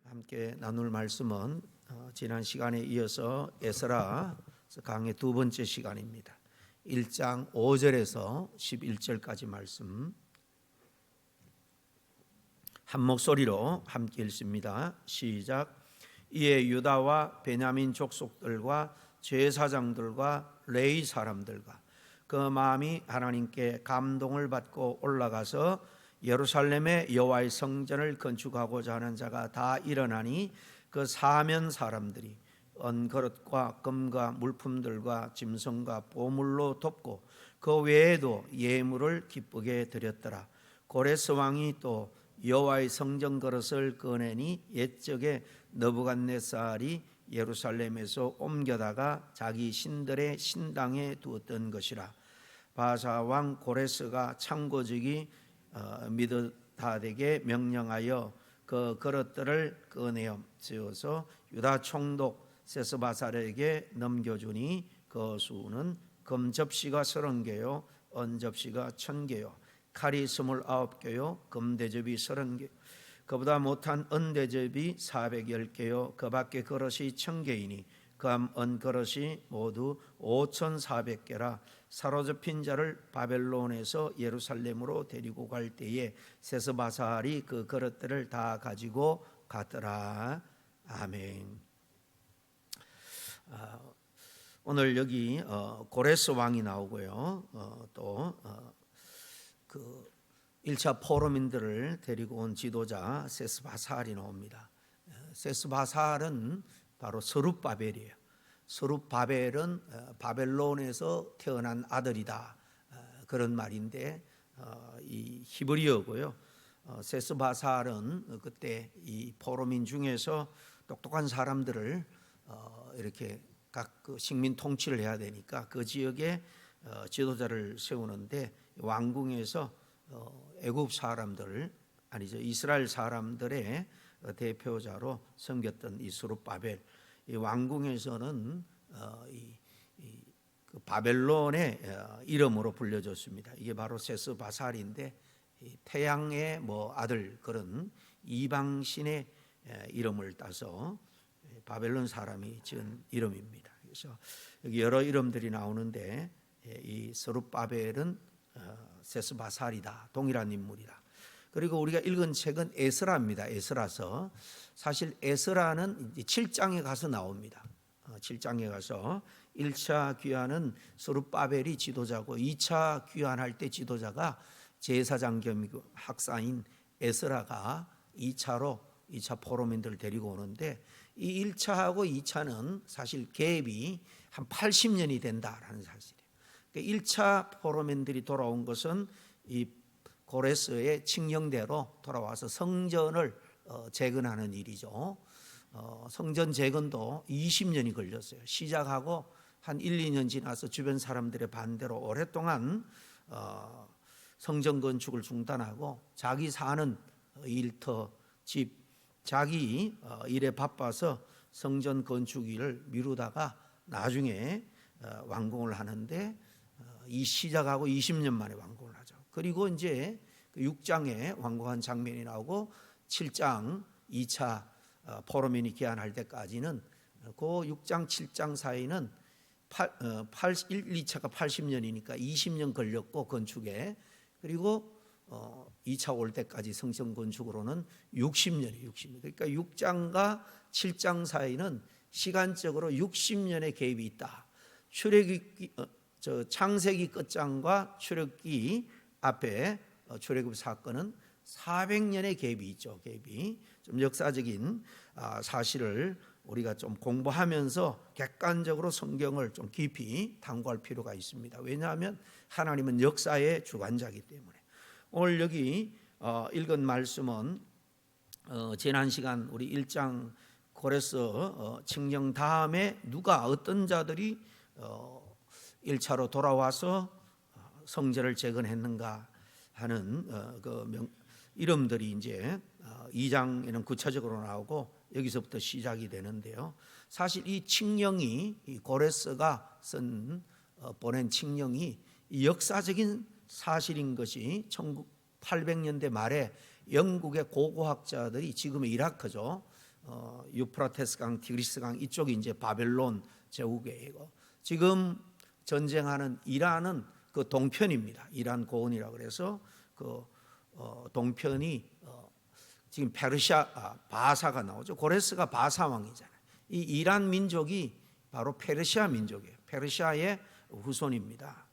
함께 나눌 말씀은 지난 시간에 이어서 에스라 강의 두 번째 시간입니다. 1장 5절에서 11절까지 말씀 한 목소리로 함께 읽습니다. 시작. 이에 유다와 베냐민 족속들과 제사장들과 레위 사람들과 그 마음이 하나님께 감동을 받고 올라가서 예루살렘의 여호와의 성전을 건축하고자 하는 자가 다 일어나니 그 사면 사람들이 은그릇과 금과 물품들과 짐승과 보물로 돕고 그 외에도 예물을 기쁘게 드렸더라. 고레스 왕이 또 여호와의 성전 그릇을 꺼내니 옛적에 느부갓네살이 예루살렘에서 옮겨다가 자기 신들의 신당에 두었던 것이라. 바사 왕 고레스가 창고직이 미드닷에게 명령하여 그 그릇들을 꺼내어 지어서 유다 총독 세스바살에게 넘겨주니 그 수는 금 접시가 30개요 은 접시가 1000개요 칼이 29개요 금 대접이 30개 그보다 못한 은 대접이 410개요 그 밖에 그릇이 1000개이니 금 은 그릇이 모두 5400개라. 사로잡힌 자를 바벨론에서 예루살렘으로 데리고 갈 때에 세스바살이 그 그릇들을 다 가지고 갔더라. 아멘. 오늘 여기 고레스 왕이 나오고요. 또 그 1차 포로민들을 데리고 온 지도자 세스바살이 나옵니다. 세스바살은 바로 스룹바벨이에요. 스룹바벨은 바벨론에서 태어난 아들이다, 그런 말인데 이 히브리어고요. 세스바살은 그때 이 포로민 중에서 똑똑한 사람들을 이렇게 각 그 식민 통치를 해야 되니까 그 지역에 지도자를 세우는데 왕궁에서 애굽 사람들 아니죠 이스라엘 사람들의 대표자로 섬겼던 이 스룹바벨, 이 왕궁에서는 그 바벨론의 이름으로 불려졌습니다. 이게 바로 세스바살인데 태양의 아들 그런 이방신의 이름을 따서 바벨론 사람이 지은 이름입니다. 그래서 여기 여러 이름들이 나오는데 이 스룹바벨은 세스바살이다, 동일한 인물이다. 그리고 우리가 읽은 책은 에스라입니다. 에스라서. 사실 에스라는 7장에 가서 나옵니다. 7장에 가서 1차 귀환은 스룹바벨이 지도자고 2차 귀환할 때 지도자가 제사장 겸 학사인 에스라가 2차 포로민들을 데리고 오는데 이 1차하고 2차는 사실 갭이 한 80년이 된다라는 사실이에요. 그러니까 1차 포로민들이 돌아온 것은 이 고레스의 칙령대로 돌아와서 성전을 재건하는 일이죠. 성전 재건도 20년이 걸렸어요. 시작하고 한 1, 2년 지나서 주변 사람들의 반대로 오랫동안 성전 건축을 중단하고 자기 사는 일터, 집, 자기 일에 바빠서 성전 건축 일을 미루다가 나중에 완공을 하는데 이 시작하고 20년 만에 완공을 하죠. 그리고 이제 6장에 완공한 장면이 나오고 7장 2차 포로민이 귀환할 때까지는 그 6장 7장 사이는 1, 2차가 80년이니까 20년 걸렸고 건축에, 그리고 2차 올 때까지 성전 건축으로는 60년이 60년. 그러니까 6장과 7장 사이는 시간적으로 60년의 갭이 있다. 출애굽기 창세기 끝장과 출애굽기 앞에 출애굽 사건은 400년의 갭이 있죠. 갭이 좀 역사적인 사실을 우리가 좀 공부하면서 객관적으로 성경을 좀 깊이 탐구할 필요가 있습니다. 왜냐하면 하나님은 역사의 주관자이기 때문에. 오늘 여기 읽은 말씀은 지난 시간 우리 1장 고레스 칙령 다음에 누가 어떤 자들이 1차로 돌아와서 성전을 재건했는가 하는 그 이름들이 이제 2장에는 구체적으로 나오고 여기서부터 시작이 되는데요. 사실 이 칙령이, 이 고레스가 보낸 칙령이 역사적인 사실인 것이 1800년대 말에 영국의 고고학자들이, 지금의 이라크죠, 유프라테스강, 티그리스강 이쪽이 이제 바벨론 제국이고, 지금 전쟁하는 이란은 그 동편입니다. 이란 고원이라 그래서 그 동편이 지금 페르시아 바사가 나오죠. 고레스가 바사 왕이잖아요. 이 이란 민족이 바로 페르시아 민족이에요. 페르시아의 후손입니다.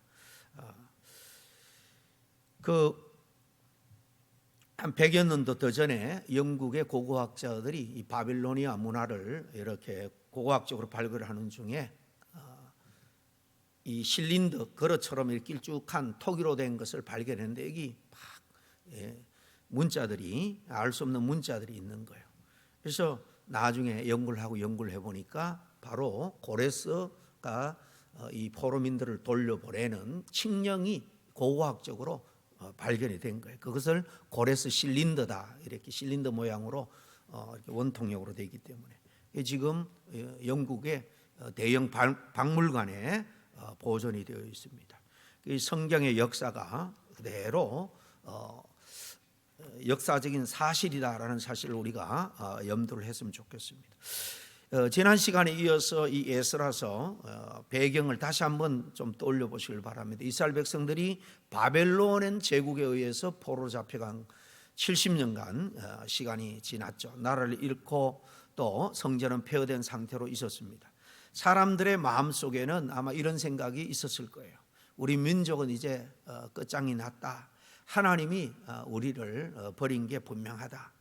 한 100여 년도 더 전에 영국의 고고학자들이 이 바빌로니아 문화를 이렇게 고고학적으로 발굴하는 중에 이 실린더 거러처럼 이렇게 길쭉한 토기로 된 것을 발견했는데, 여기 막 문자들이, 알 수 없는 문자들이 있는 거예요. 그래서 나중에 연구를 해보니까 바로 고레스가 이 포로민들을 돌려보내는 칙령이 고고학적으로 발견이 된 거예요. 그것을 고레스 실린더다, 이렇게 실린더 모양으로 원통형으로 되어 있기 때문에 지금 영국의 대형 박물관에 보존이 되어 있습니다. 이 성경의 역사가 그대로 역사적인 사실이다라는 사실을 우리가 염두를 했으면 좋겠습니다. 지난 시간에 이어서 이 에스라서 배경을 다시 한번 좀 떠올려 보시길 바랍니다. 이스라엘 백성들이 바벨론 제국에 의해서 포로 잡혀간 70년간 시간이 지났죠. 나라를 잃고 또 성전은 폐허된 상태로 있었습니다. 사람들의 마음속에는 아마 이런 생각이 있었을 거예요. 우리 민족은 이제 끝장이 났다. 하나님이 우리를 버린 게 분명하다.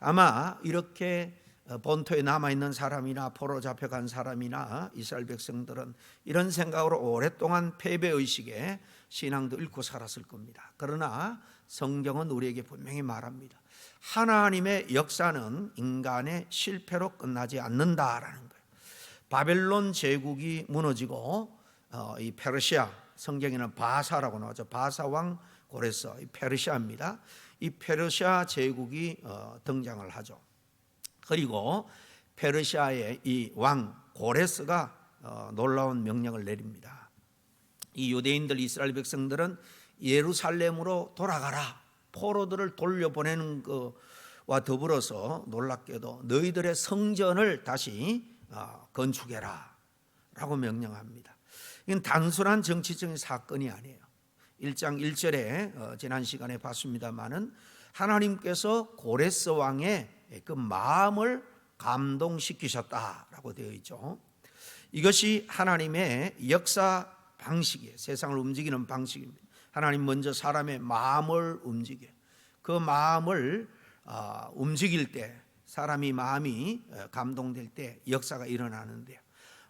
아마 이렇게 본토에 남아있는 사람이나 포로 잡혀간 사람이나 이스라엘 백성들은 이런 생각으로 오랫동안 패배의식에 신앙도 잃고 살았을 겁니다. 그러나 성경은 우리에게 분명히 말합니다. 하나님의 역사는 인간의 실패로 끝나지 않는다라는 거예요. 바벨론 제국이 무너지고 이 페르시아, 성경에는 바사라고 나오죠. 바사 왕 고레스, 이 페르시아입니다. 이 페르시아 제국이 등장을 하죠. 그리고 페르시아의 이 왕 고레스가 놀라운 명령을 내립니다. 이 유대인들, 이스라엘 백성들은 예루살렘으로 돌아가라, 포로들을 돌려보내는 것과 더불어서 놀랍게도 너희들의 성전을 다시 건축해라 라고 명령합니다. 이건 단순한 정치적인 사건이 아니에요. 1장 1절에 지난 시간에 봤습니다마는 하나님께서 고레스 왕의 그 마음을 감동시키셨다라고 되어 있죠. 이것이 하나님의 역사 방식이에요. 세상을 움직이는 방식입니다. 하나님 먼저 사람의 마음을 움직여, 그 마음을 움직일 때, 사람이 마음이 감동될 때 역사가 일어나는데요.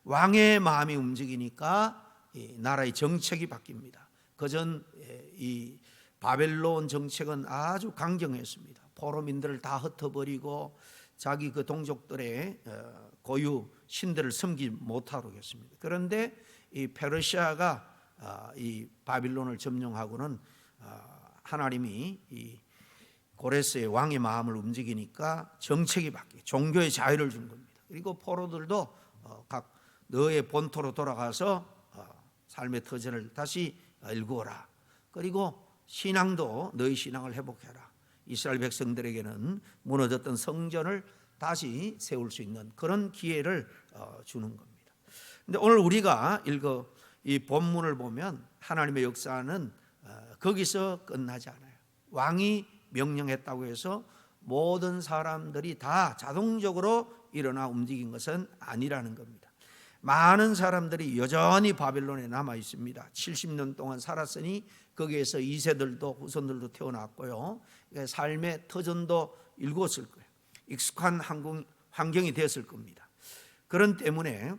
왕의 마음이 움직이니까 이 나라의 정책이 바뀝니다. 그전 이 바벨론 정책은 아주 강경했습니다. 포로민들을 다 흩어버리고 자기 그 동족들의 고유 신들을 섬기지 못하도록 했습니다. 그런데 이 페르시아가 이 바빌론을 점령하고는 하나님이 이 고레스의 왕의 마음을 움직이니까 정책이 바뀌고 종교의 자유를 준 겁니다. 그리고 포로들도 각 너의 본토로 돌아가서 삶의 터전을 다시 일구어라. 그리고 신앙도 너희 신앙을 회복해라. 이스라엘 백성들에게는 무너졌던 성전을 다시 세울 수 있는 그런 기회를 주는 겁니다. 그런데 오늘 우리가 읽어 이 본문을 보면 하나님의 역사는 거기서 끝나지 않아요. 왕이 명령했다고 해서 모든 사람들이 다 자동적으로 일어나 움직인 것은 아니라는 겁니다. 많은 사람들이 여전히 바벨론에 남아 있습니다. 70년 동안 살았으니 거기에서 2세들도 후손들도 태어났고요. 삶의 터전도 일구었을 거예요. 익숙한 환경이 되었을 겁니다. 그런 때문에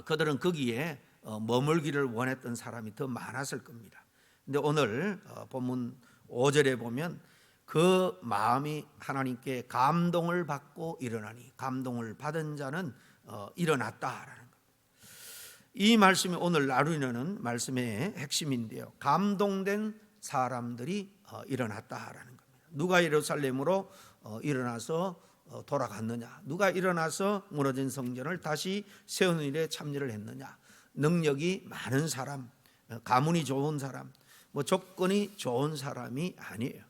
그들은 거기에 머물기를 원했던 사람이 더 많았을 겁니다. 그런데 오늘 본문 5절에 보면 그 마음이 하나님께 감동을 받고 일어나니 감동을 받은 자는 일어났다라는 겁니다. 이 말씀이 오늘 나누는 말씀의 핵심인데요. 감동된 사람들이 일어났다라는 겁니다. 누가 예루살렘으로 일어나서 돌아갔느냐? 누가 일어나서 무너진 성전을 다시 세우는 일에 참여를 했느냐? 능력이 많은 사람, 가문이 좋은 사람, 뭐 조건이 좋은 사람이 아니에요.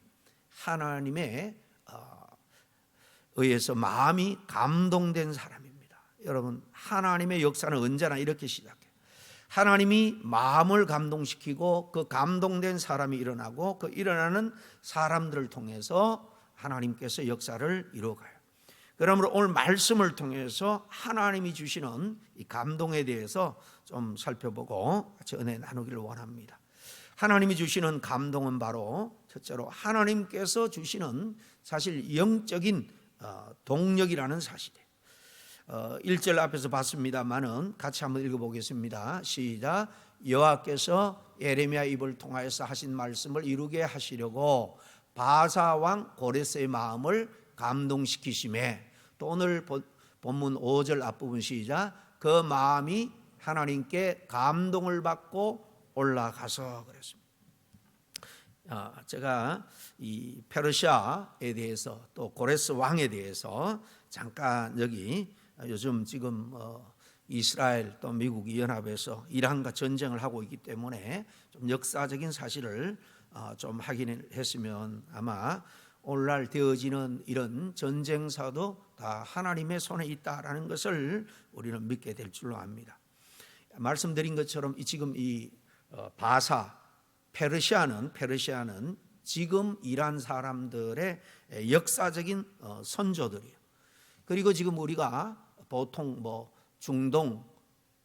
하나님의 의해서 마음이 감동된 사람입니다. 여러분, 하나님의 역사는 언제나 이렇게 시작해요. 하나님이 마음을 감동시키고 그 감동된 사람이 일어나고 그 일어나는 사람들을 통해서 하나님께서 역사를 이루어가요. 그러므로 오늘 말씀을 통해서 하나님이 주시는 이 감동에 대해서 좀 살펴보고 같이 은혜 나누기를 원합니다. 하나님이 주시는 감동은 바로 첫째로 하나님께서 주시는 사실 영적인 동력이라는 사실이에요. 1절 앞에서 봤습니다만은 같이 한번 읽어보겠습니다. 시작. 여호와께서 예레미야 입을 통하여서 하신 말씀을 이루게 하시려고 바사 왕 고레스의 마음을 감동시키심에, 또 오늘 본문 5절 앞부분 시작. 그 마음이 하나님께 감동을 받고 올라가서 그랬습니다. 제가 이 페르시아에 대해서 또 고레스 왕에 대해서 잠깐 여기 요즘 지금 이스라엘 또 미국이 연합해서 이란과 전쟁을 하고 있기 때문에 좀 역사적인 사실을 좀 확인했으면 아마 오늘날 되어지는 이런 전쟁사도 다 하나님의 손에 있다라는 것을 우리는 믿게 될 줄로 압니다. 말씀드린 것처럼 지금 이 바사 페르시아는 지금 이란 사람들의 역사적인 선조들이에요. 그리고 지금 우리가 보통 중동,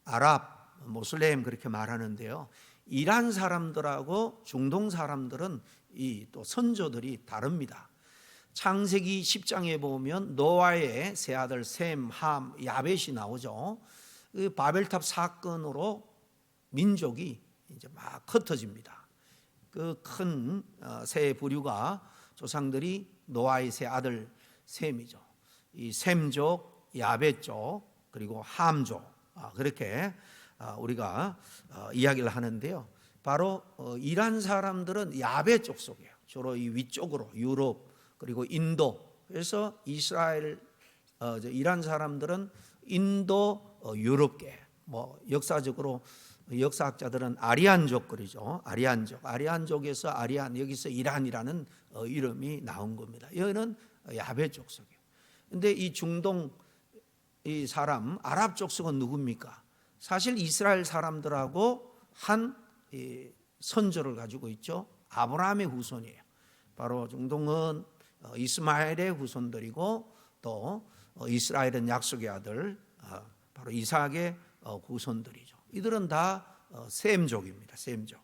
아랍, 모슬렘 그렇게 말하는데요. 이란 사람들하고 중동 사람들은 이 또 선조들이 다릅니다. 창세기 10장에 보면 노아의 세 아들 셈, 함, 야벳이 나오죠. 그 바벨탑 사건으로 민족이 이제 막 흩어집니다. 그 큰 세 부류가 조상들이 노아의 세 아들 셈이죠. 이 셈족, 야벳족, 그리고 함족, 그렇게 우리가 이야기를 하는데요. 바로 이란 사람들은 야벳족 속이에요. 주로 이 위쪽으로 유럽 그리고 인도. 그래서 이란 사람들은 인도 유럽계. 역사적으로 역사학자들은 아리안족 그러죠. 아리안족에서 여기서 이란이라는 이름이 나온 겁니다. 여기는 야벳족 속이에요. 근데 이 중동 이 사람 아랍 족속은 누굽니까? 사실 이스라엘 사람들하고 한 선조를 가지고 있죠. 아브라함의 후손이에요. 바로 중동은 이스마엘의 후손들이고 또 이스라엘은 약속의 아들 바로 이삭의 후손들이죠. 이들은 다 셈족입니다. 셈족.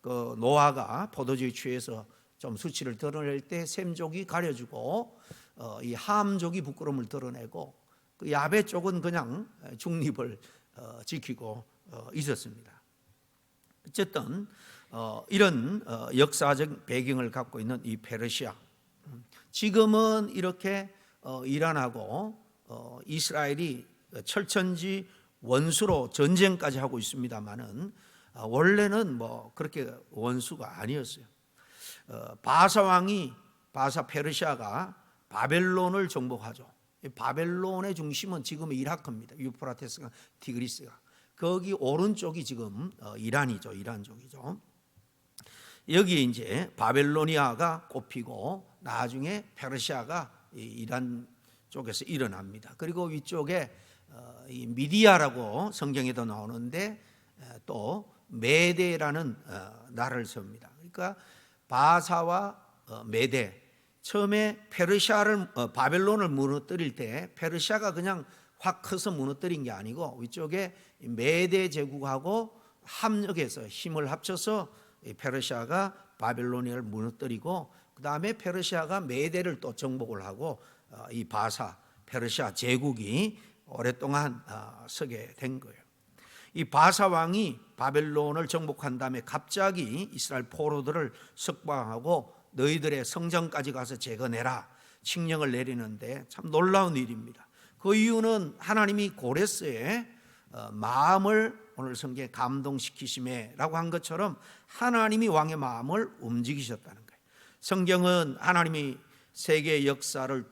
그 노아가 포도주에 취해서 좀 수치를 드러낼 때 셈족이 가려주고 이 함족이 부끄러움을 드러내고 그 야벳 쪽은 그냥 중립을 지키고 있었습니다. 어쨌든 이런 역사적 배경을 갖고 있는 이 페르시아, 지금은 이렇게 이란하고 이스라엘이 철천지 원수로 전쟁까지 하고 있습니다만은 원래는 그렇게 원수가 아니었어요. 바사 페르시아가 바벨론을 정복하죠. 바벨론의 중심은 지금 이라크입니다. 유프라테스가 티그리스가. 거기 오른쪽이 지금 이란이죠. 이란족이죠. 여기 이제 바벨로니아가 꼽히고 나중에 페르시아가 이란 쪽에서 일어납니다. 그리고 위쪽에 이 미디아라고 성경에도 나오는데 또 메데라는 나라를 세웁니다. 그러니까 바사와 메데, 처음에 바벨론을 무너뜨릴 때 페르시아가 그냥 확 커서 무너뜨린 게 아니고 위쪽에 메데 제국하고 합력해서 힘을 합쳐서 페르시아가 바벨로니아를 무너뜨리고 그 다음에 페르시아가 메데를 또 정복을 하고 이 바사 페르시아 제국이 오랫동안 서게 된 거예요. 이 바사 왕이 바벨론을 정복한 다음에 갑자기 이스라엘 포로들을 석방하고 너희들의 성전까지 가서 제거내라 칙령을 내리는데 참 놀라운 일입니다. 그 이유는 하나님이 고레스의 마음을 오늘 성경에 감동시키심에라고 한 것처럼 하나님이 왕의 마음을 움직이셨다는 거예요. 성경은 하나님이 세계 역사를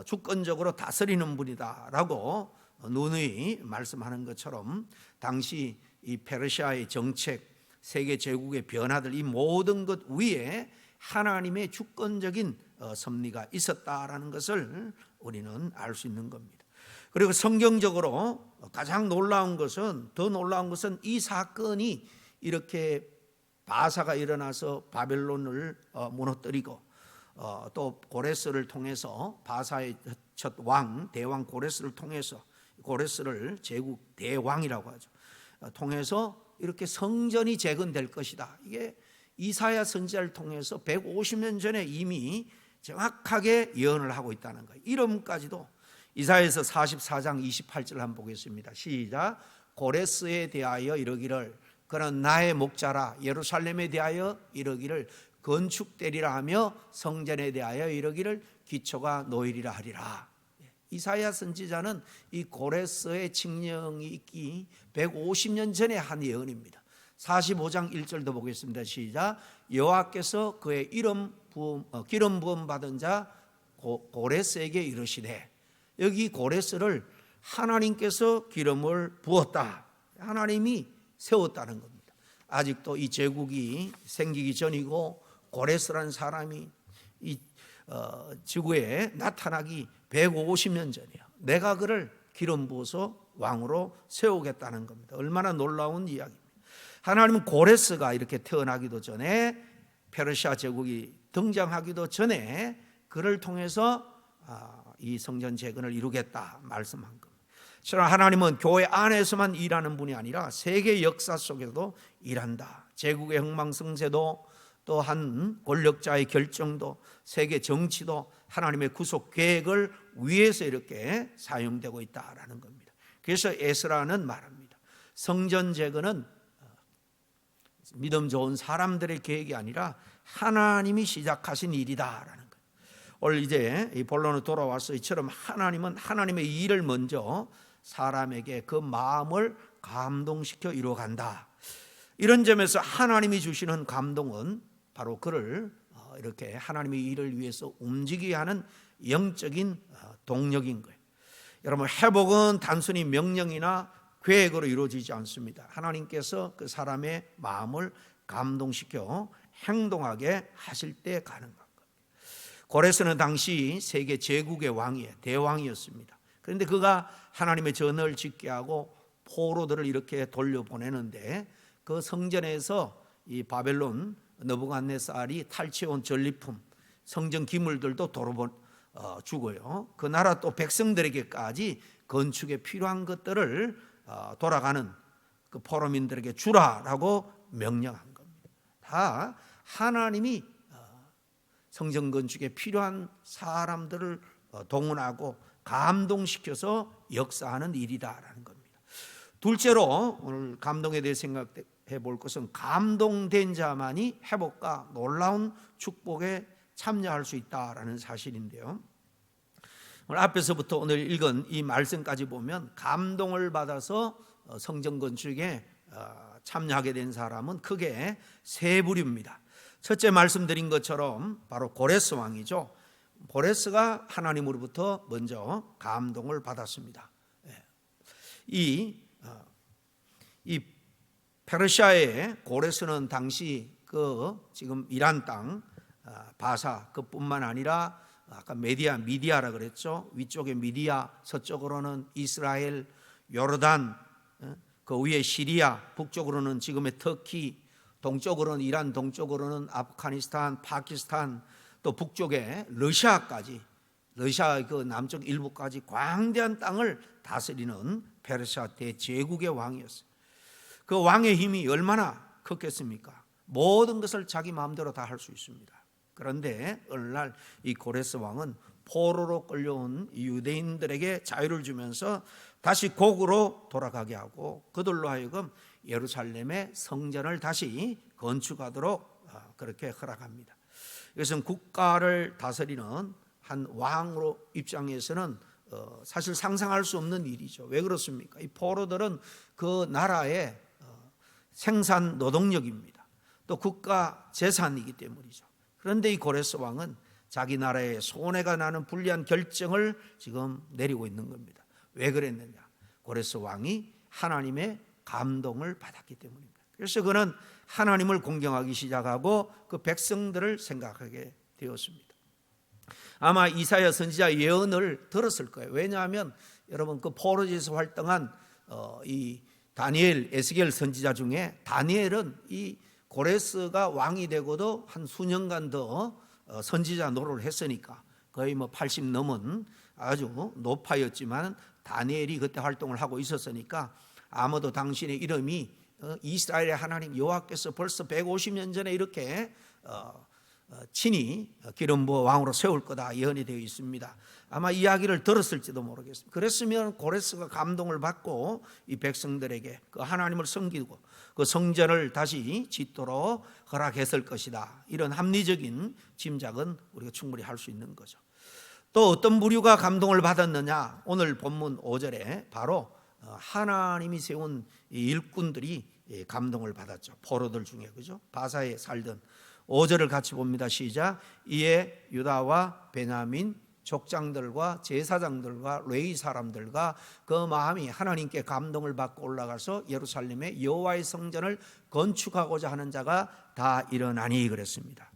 주권적으로 다스리는 분이다라고 누누이 말씀하는 것처럼 당시 이 페르시아의 정책, 세계 제국의 변화들 이 모든 것 위에 하나님의 주권적인 섭리가 있었다라는 것을 우리는 알 수 있는 겁니다. 그리고 성경적으로 가장 놀라운 것은, 더 놀라운 것은 이 사건이 이렇게 바사가 일어나서 바벨론을 무너뜨리고 또 고레스를 통해서, 바사의 첫 왕 대왕 고레스를 통해서, 고레스를 제국 대왕이라고 하죠, 통해서 이렇게 성전이 재건될 것이다. 이게 이사야 선지자를 통해서 150년 전에 이미 정확하게 예언을 하고 있다는 거예요. 이름까지도 이사야에서 44장 28절 한번 보겠습니다. 시작. 고레스에 대하여 이르기를 그는 나의 목자라, 예루살렘에 대하여 이르기를 건축되리라 하며 성전에 대하여 이르기를 기초가 놓이리라 하리라. 이사야 선지자는 이 고레스의 칙령이 있기 150년 전에 한 예언입니다. 45장 1절도 보겠습니다. 시작. 여호와께서 그의 기름 부음 받은 자 고레스에게 이르시되, 여기 고레스를 하나님께서 기름을 부었다, 하나님이 세웠다는 겁니다. 아직도 이 제국이 생기기 전이고 고레스라는 사람이 이 지구에 나타나기 150년 전이야. 내가 그를 기름 부어서 왕으로 세우겠다는 겁니다. 얼마나 놀라운 이야기입니다. 하나님은 고레스가 이렇게 태어나기도 전에, 페르시아 제국이 등장하기도 전에 그를 통해서 이 성전 재건을 이루겠다 말씀한 겁니다. 실은 하나님은 교회 안에서만 일하는 분이 아니라 세계 역사 속에서도 일한다. 제국의 흥망성쇠도, 또한 권력자의 결정도, 세계 정치도 하나님의 구속 계획을 위해서 이렇게 사용되고 있다라는 겁니다. 그래서 에스라는 말합니다. 성전 재건은 믿음 좋은 사람들의 계획이 아니라 하나님이 시작하신 일이다라는 거예요. 오늘 이제 이 본론으로 돌아와서 이처럼 하나님은 하나님의 일을 먼저 사람에게 그 마음을 감동시켜 이루어간다. 이런 점에서 하나님이 주시는 감동은 바로 그를 이렇게 하나님의 일을 위해서 움직이게 하는 영적인 동력인 거예요. 여러분, 회복은 단순히 명령이나 계획으로 이루어지지 않습니다. 하나님께서 그 사람의 마음을 감동시켜 행동하게 하실 때 가능한 겁니다. 고레스는 당시 세계 제국의 왕이에요. 대왕이었습니다. 그런데 그가 하나님의 전을 짓게 하고 포로들을 이렇게 돌려보내는데, 그 성전에서 이 바벨론 느부갓네살이 탈취해온 전리품, 성전 기물들도 도로 주고요, 그 나라 또 백성들에게까지 건축에 필요한 것들을 돌아가는 그 포로민들에게 주라라고 명령한 겁니다. 다 하나님이 성전 건축에 필요한 사람들을 동원하고 감동시켜서 역사하는 일이다라는 겁니다. 둘째로 오늘 감동에 대해 생각해 볼 것은, 감동된 자만이 회복과 놀라운 축복에 참여할 수 있다라는 사실인데요. 오늘 앞에서부터 오늘 읽은 이 말씀까지 보면 감동을 받아서 성전 건축에 참여하게 된 사람은 크게 세 부류입니다. 첫째 말씀드린 것처럼 바로 고레스 왕이죠. 고레스가 하나님으로부터 먼저 감동을 받았습니다. 이 페르시아의 고레스는 당시 그 지금 이란 땅 바사 그뿐만 아니라 아까 미디아라 그랬죠. 위쪽에 미디아, 서쪽으로는 이스라엘, 요르단, 그 위에 시리아, 북쪽으로는 지금의 터키, 동쪽으로는 이란, 동쪽으로는 아프가니스탄, 파키스탄, 또 북쪽에 러시아까지, 러시아 그 남쪽 일부까지 광대한 땅을 다스리는 페르시아 대제국의 왕이었어요. 그 왕의 힘이 얼마나 컸겠습니까? 모든 것을 자기 마음대로 다 할 수 있습니다. 그런데 어느 날 이 고레스 왕은 포로로 끌려온 유대인들에게 자유를 주면서 다시 고국으로 돌아가게 하고, 그들로 하여금 예루살렘의 성전을 다시 건축하도록 그렇게 허락합니다. 이것은 국가를 다스리는 한 왕으로 입장에서는 사실 상상할 수 없는 일이죠. 왜 그렇습니까? 이 포로들은 그 나라의 생산 노동력입니다. 또 국가 재산이기 때문이죠. 그런데 이 고레스 왕은 자기 나라에 손해가 나는 불리한 결정을 지금 내리고 있는 겁니다. 왜 그랬느냐? 고레스 왕이 하나님의 감동을 받았기 때문입니다. 그래서 그는 하나님을 공경하기 시작하고 그 백성들을 생각하게 되었습니다. 아마 이사야 선지자 예언을 들었을 거예요. 왜냐하면 여러분 그 포로지에서 활동한 이 다니엘, 에스겔 선지자 중에 다니엘은 이 고레스가 왕이 되고도 한 수년간 더 선지자 노릇을 했으니까 거의 80 넘은 아주 노파였지만 다니엘이 그때 활동을 하고 있었으니까 아마도 당신의 이름이 이스라엘의 하나님 여호와께서 벌써 150년 전에 이렇게 친히 기름 부어 왕으로 세울 거다 예언이 되어 있습니다. 아마 이야기를 들었을지도 모르겠습니다. 그랬으면 고레스가 감동을 받고 이 백성들에게 그 하나님을 섬기고 그 성전을 다시 짓도록 허락했을 것이다. 이런 합리적인 짐작은 우리가 충분히 할 수 있는 거죠. 또 어떤 부류가 감동을 받았느냐? 오늘 본문 5절에 바로 하나님이 세운 일꾼들이 감동을 받았죠. 포로들 중에, 그죠? 바사에 살던 5절을 같이 봅니다. 시작. 이에 유다와 베냐민 족장들과 제사장들과 레위 사람들과 그 마음이 하나님께 감동을 받고 올라가서 예루살렘에 여호와의 성전을 건축하고자 하는 자가 다 일어나니 그랬습니다.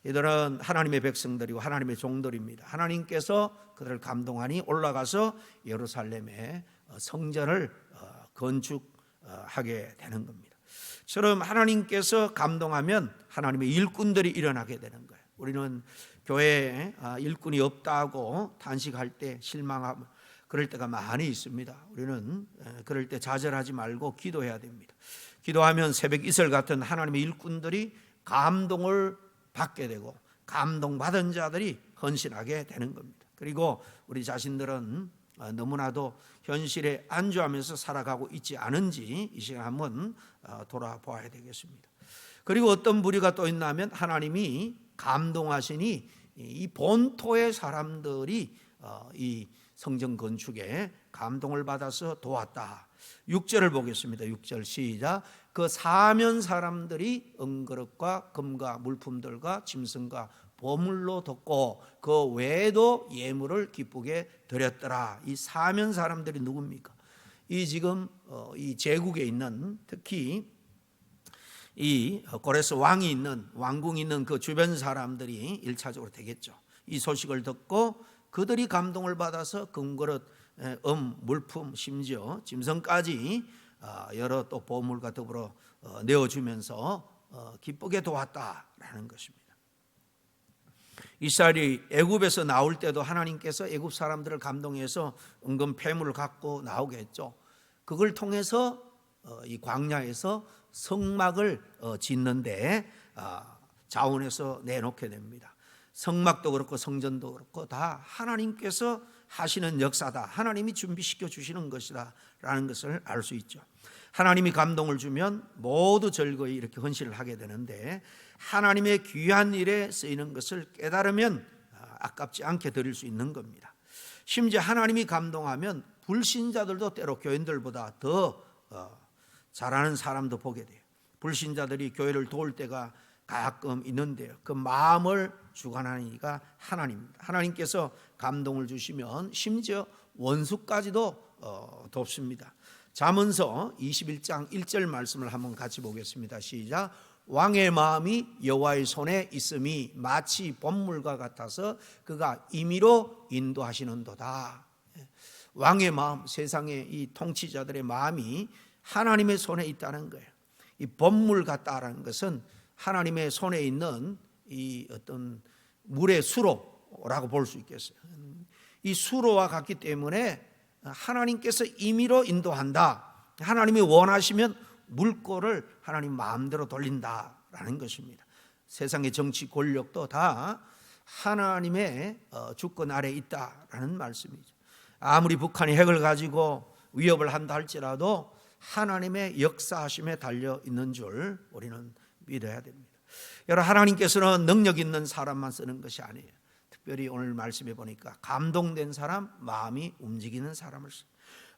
이들은 하나님의 백성들이고 하나님의 종들입니다. 하나님께서 그들을 감동하니 올라가서 예루살렘에 성전을 건축하게 되는 겁니다. 처럼 하나님께서 감동하면 하나님의 일꾼들이 일어나게 되는 거예요. 우리는 교회에 일꾼이 없다고 단식할 때 실망하고 그럴 때가 많이 있습니다. 우리는 그럴 때 좌절하지 말고 기도해야 됩니다. 기도하면 새벽 이슬 같은 하나님의 일꾼들이 감동을 받게 되고 감동받은 자들이 헌신하게 되는 겁니다. 그리고 우리 자신들은 너무나도 현실에 안주하면서 살아가고 있지 않은지 이 시간 한번 돌아보아야 되겠습니다. 그리고 어떤 부류가 또 있냐면 하나님이 감동하시니 이 본토의 사람들이 이 성전 건축에 감동을 받아서 도왔다. 6절을 보겠습니다. 6절 시작. 그 사면 사람들이 은그릇과 금과 물품들과 짐승과 보물로 덮고 그 외에도 예물을 기쁘게 드렸더라. 이 사면 사람들이 누굽니까? 이 지금 이 제국에 있는 특히 이 고레스 왕이 있는 왕궁이 있는 그 주변 사람들이 1차적으로 되겠죠. 이 소식을 듣고 그들이 감동을 받아서 금그릇, 물품, 심지어 짐승까지 여러 또 보물과 더불어 내어주면서 기쁘게 도왔다라는 것입니다. 이스라엘이 애굽에서 나올 때도 하나님께서 애굽 사람들을 감동해서 은금 폐물을 갖고 나오게 했죠. 그걸 통해서 이 광야에서 성막을 짓는데 자원해서 내놓게 됩니다. 성막도 그렇고 성전도 그렇고 다 하나님께서 하시는 역사다. 하나님이 준비시켜 주시는 것이다 라는 것을 알 수 있죠. 하나님이 감동을 주면 모두 즐거이 이렇게 헌신을 하게 되는데 하나님의 귀한 일에 쓰이는 것을 깨달으면 아깝지 않게 드릴 수 있는 겁니다. 심지어 하나님이 감동하면 불신자들도 때로 교인들보다 더 잘하는 사람도 보게 돼요. 불신자들이 교회를 도울 때가 가끔 있는데요. 그 마음을 주관하는 이가 하나님입니다. 하나님께서 감동을 주시면 심지어 원수까지도 돕습니다. 잠언서 21장 1절 말씀을 한번 같이 보겠습니다. 시작. 왕의 마음이 여호와의 손에 있음이 마치 봇물과 같아서 그가 임의로 인도하시는도다. 왕의 마음, 세상의 이 통치자들의 마음이 하나님의 손에 있다는 거예요. 이 봇물 같다라는 것은 하나님의 손에 있는 이 어떤 물의 수로라고 볼 수 있겠어요. 이 수로와 같기 때문에 하나님께서 임의로 인도한다. 하나님이 원하시면 물꼬를 하나님 마음대로 돌린다라는 것입니다. 세상의 정치 권력도 다 하나님의 주권 아래 있다라는 말씀이죠. 아무리 북한이 핵을 가지고 위협을 한다 할지라도 하나님의 역사하심에 달려 있는 줄 우리는 믿어야 됩니다. 여러분, 하나님께서는 능력 있는 사람만 쓰는 것이 아니에요. 특별히 오늘 말씀해 보니까 감동된 사람, 마음이 움직이는 사람을 써요.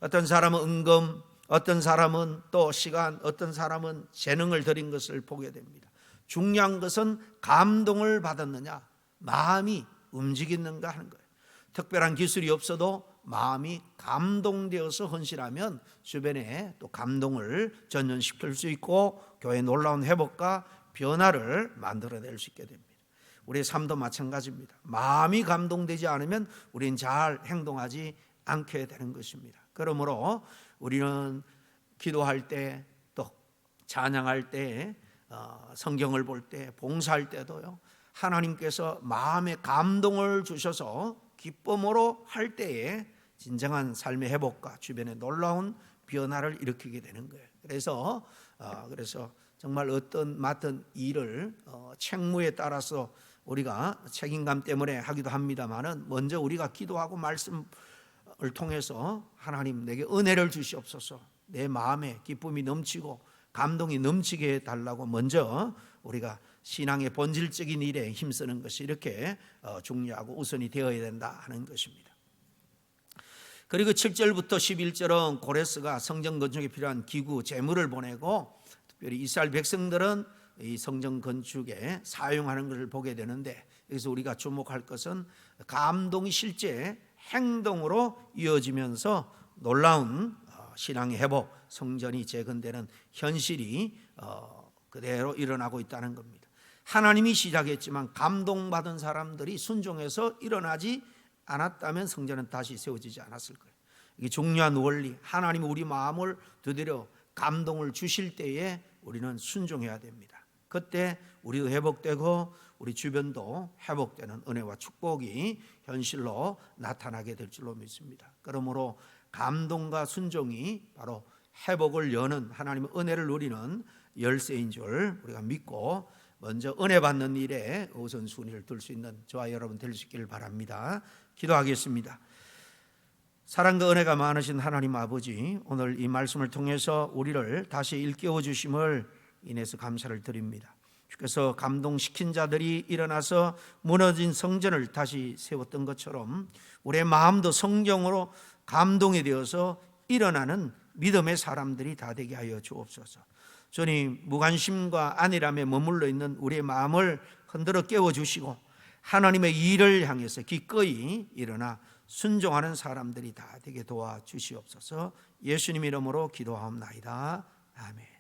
어떤 사람은 은금, 어떤 사람은 또 시간, 어떤 사람은 재능을 들인 것을 보게 됩니다. 중요한 것은 감동을 받았느냐, 마음이 움직이는가 하는 거예요. 특별한 기술이 없어도 마음이 감동되어서 헌신하면 주변에 또 감동을 전연시킬 수 있고 교회의 놀라운 회복과 변화를 만들어낼 수 있게 됩니다. 우리의 삶도 마찬가지입니다. 마음이 감동되지 않으면 우리는 잘 행동하지 않게 되는 것입니다. 그러므로 우리는 기도할 때, 또 찬양할 때, 성경을 볼 때, 봉사할 때도요, 하나님께서 마음에 감동을 주셔서 기쁨으로 할 때에 진정한 삶의 회복과 주변에 놀라운 변화를 일으키게 되는 거예요. 그래서 정말 맡은 일을 책무에 따라서 우리가 책임감 때문에 하기도 합니다만은, 먼저 우리가 기도하고 말씀을 통해서 하나님 내게 은혜를 주시옵소서, 내 마음에 기쁨이 넘치고 감동이 넘치게 해달라고 먼저 우리가 신앙의 본질적인 일에 힘쓰는 것이 이렇게 중요하고 우선이 되어야 된다 하는 것입니다. 그리고 7절부터 11절은 고레스가 성전 건축에 필요한 기구, 재물을 보내고, 특별히 이스라엘 백성들은 이 성전 건축에 사용하는 것을 보게 되는데, 여기서 우리가 주목할 것은 감동이 실제 행동으로 이어지면서 놀라운 신앙의 회복, 성전이 재건되는 현실이 그대로 일어나고 있다는 겁니다. 하나님이 시작했지만 감동받은 사람들이 순종해서 일어나지 않았다면 성전은 다시 세워지지 않았을 거예요. 이게 중요한 원리. 하나님이 우리 마음을 두드려 감동을 주실 때에 우리는 순종해야 됩니다. 그때 우리도 회복되고 우리 주변도 회복되는 은혜와 축복이 현실로 나타나게 될 줄로 믿습니다. 그러므로 감동과 순종이 바로 회복을 여는, 하나님의 은혜를 누리는 열쇠인 줄 우리가 믿고, 먼저 은혜 받는 일에 우선순위를 둘 수 있는 저와 여러분 될 수 있기를 바랍니다. 기도하겠습니다. 사랑과 은혜가 많으신 하나님 아버지, 오늘 이 말씀을 통해서 우리를 다시 일깨워 주심을 인해서 감사를 드립니다. 주께서 감동시킨 자들이 일어나서 무너진 성전을 다시 세웠던 것처럼 우리의 마음도 성경으로 감동이 되어서 일어나는 믿음의 사람들이 다 되게 하여 주옵소서. 주님, 무관심과 안일함에 머물러 있는 우리의 마음을 흔들어 깨워주시고 하나님의 일을 향해서 기꺼이 일어나 순종하는 사람들이 다 되게 도와주시옵소서. 예수님 이름으로 기도하옵나이다. 아멘.